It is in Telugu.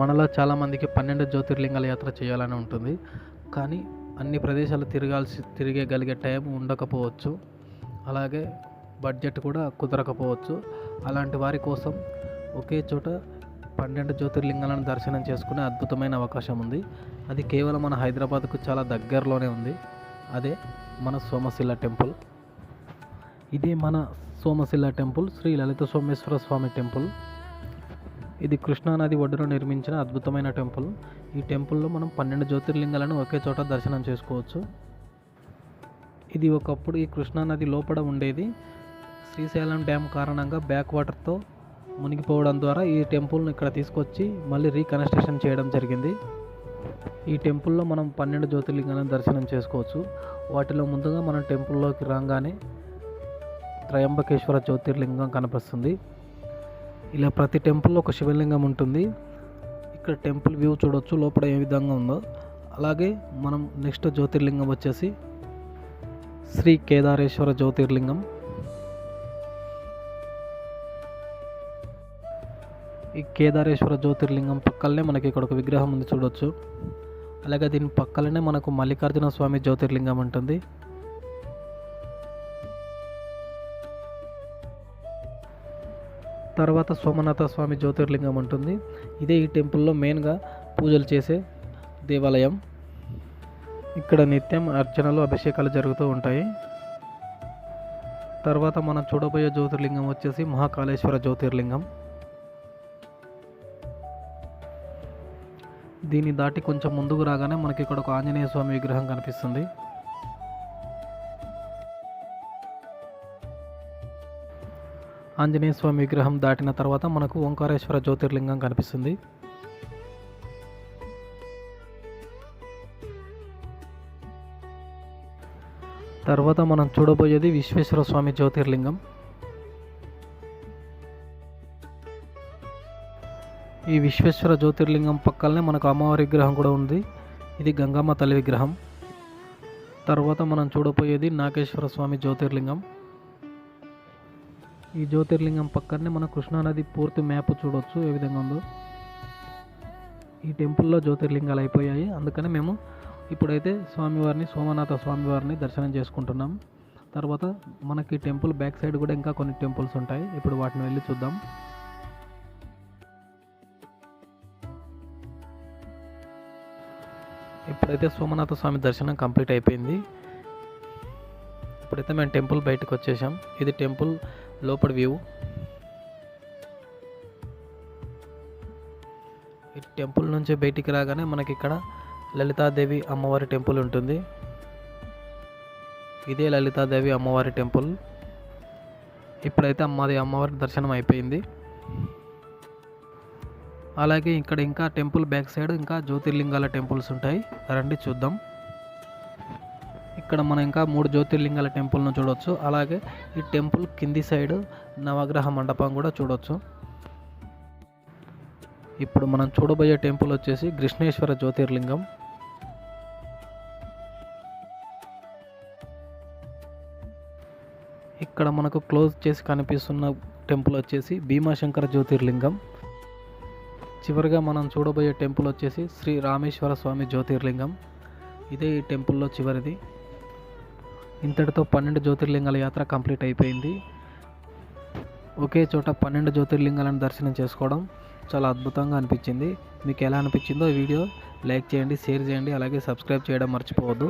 మనలో చాలామందికి 12 జ్యోతిర్లింగాల యాత్ర చేయాలని ఉంటుంది. కానీ అన్ని ప్రదేశాలు తిరగగలిగే టైం ఉండకపోవచ్చు. అలాగే బడ్జెట్ కూడా కుదరకపోవచ్చు. అలాంటి వారి కోసం ఒకే చోట 12 జ్యోతిర్లింగాలను దర్శనం చేసుకునే అద్భుతమైన అవకాశం ఉంది. అది కేవలం మన హైదరాబాద్కు చాలా దగ్గరలోనే ఉంది. అదే మన సోమశిల టెంపుల్. ఇది మన సోమశిల టెంపుల్ శ్రీ లలిత సోమేశ్వర స్వామి టెంపుల్. ఇది కృష్ణానది ఒడ్డున నిర్మించిన అద్భుతమైన టెంపుల్. ఈ టెంపుల్లో మనం 12 జ్యోతిర్లింగాలను ఒకే చోట దర్శనం చేసుకోవచ్చు. ఇది ఒకప్పుడు ఈ కృష్ణానది లోపల ఉండేది. శ్రీశైలం డ్యామ్ కారణంగా బ్యాక్ వాటర్తో మునిగిపోవడం ద్వారా ఈ టెంపుల్ని ఇక్కడ తీసుకొచ్చి మళ్ళీ రీకన్స్ట్రక్షన్ చేయడం జరిగింది. ఈ టెంపుల్లో మనం 12 జ్యోతిర్లింగాలను దర్శనం చేసుకోవచ్చు. వాటిలో ముందుగా మనం టెంపుల్లోకి రాగానే త్రయంబకేశ్వర జ్యోతిర్లింగం కనిపిస్తుంది. ఇలా ప్రతి టెంపుల్లో ఒక శివలింగం ఉంటుంది. ఇక్కడ టెంపుల్ వ్యూ చూడొచ్చు లోపల ఏ విధంగా ఉందో. అలాగే మనం నెక్స్ట్ జ్యోతిర్లింగం వచ్చేసి శ్రీ కేదారేశ్వర జ్యోతిర్లింగం. ఈ కేదారేశ్వర జ్యోతిర్లింగం పక్కనే మనకి ఇక్కడ ఒక విగ్రహం ఉంది చూడొచ్చు. అలాగే దీని పక్కనే మనకు మల్లికార్జున స్వామి జ్యోతిర్లింగం ఉంటుంది. తర్వాత సోమనాథ స్వామి జ్యోతిర్లింగం ఉంటుంది. ఇదే ఈ టెంపుల్లో మెయిన్గా పూజలు చేసే దేవాలయం. ఇక్కడ నిత్యం అర్చనలు అభిషేకాలు జరుగుతూ ఉంటాయి. తర్వాత మనం చూడబోయే జ్యోతిర్లింగం వచ్చేసి మహాకాళేశ్వర జ్యోతిర్లింగం. దీన్ని దాటి కొంచెం ముందుకు రాగానే మనకి ఇక్కడ ఒక ఆంజనేయ స్వామి విగ్రహం కనిపిస్తుంది. ఆంజనేయ స్వామి విగ్రహం దాటిన తర్వాత మనకు ఓంకారేశ్వర జ్యోతిర్లింగం కనిపిస్తుంది. తర్వాత మనం చూడబోయేది విశ్వేశ్వర స్వామి జ్యోతిర్లింగం. ఈ విశ్వేశ్వర జ్యోతిర్లింగం పక్కనే మనకు అమ్మవారి విగ్రహం కూడా ఉంది. ఇది గంగమ్మ తల్లి విగ్రహం. తర్వాత మనం చూడబోయేది నాగేశ్వర స్వామి జ్యోతిర్లింగం. ఈ జ్యోతిర్లింగం పక్కనే మన కృష్ణానది పూర్తి మ్యాప్ చూడవచ్చు ఏ విధంగా ఉందో. ఈ టెంపుల్లో జ్యోతిర్లింగాలు అయిపోయాయి. అందుకని మేము ఇప్పుడైతే స్వామివారిని సోమనాథ స్వామివారిని దర్శనం చేసుకుంటున్నాం. తర్వాత మనకి టెంపుల్ బ్యాక్ సైడ్ కూడా ఇంకా కొన్ని టెంపుల్స్ ఉంటాయి. ఇప్పుడు వాటిని వెళ్ళి చూద్దాం. ఇప్పుడైతే సోమనాథ స్వామి దర్శనం కంప్లీట్ అయిపోయింది. ఇప్పుడైతే మేము టెంపుల్ బయటకు వచ్చేసాం. ఇది టెంపుల్ లోపల వ్యూ. ఈ టెంపుల్ నుంచి బయటికి రాగానే మనకి ఇక్కడ లలితాదేవి అమ్మవారి టెంపుల్ ఉంటుంది. ఇదే లలితాదేవి అమ్మవారి టెంపుల్. ఇప్పుడైతే అమ్మవారి దర్శనం అయిపోయింది. అలాగే ఇక్కడ ఇంకా టెంపుల్ బ్యాక్ సైడ్ ఇంకా జ్యోతిర్లింగాల టెంపుల్స్ ఉంటాయి. రండి చూద్దాం. ఇక్కడ మనం ఇంకా 3 జ్యోతిర్లింగాల టెంపుల్ను చూడవచ్చు. అలాగే ఈ టెంపుల్ కింది సైడ్ నవగ్రహ మండపం కూడా చూడవచ్చు. ఇప్పుడు మనం చూడబోయే టెంపుల్ వచ్చేసి కృష్ణేశ్వర జ్యోతిర్లింగం. ఇక్కడ మనకు క్లోజ్ చేసి కనిపిస్తున్న టెంపుల్ వచ్చేసి భీమాశంకర జ్యోతిర్లింగం. చివరిగా మనం చూడబోయే టెంపుల్ వచ్చేసి శ్రీ రామేశ్వర స్వామి జ్యోతిర్లింగం. ఇదే ఈ టెంపుల్లో చివరిది. ఇంతటితో 12 జ్యోతిర్లింగాల యాత్ర కంప్లీట్ అయిపోయింది. ఒకే చోట 12 జ్యోతిర్లింగాలను దర్శనం చేసుకోవడం చాలా అద్భుతంగా అనిపించింది. మీకు ఎలా అనిపించిందో ఈ వీడియో లైక్ చేయండి, షేర్ చేయండి, అలాగే సబ్స్క్రైబ్ చేయడం మర్చిపోవద్దు.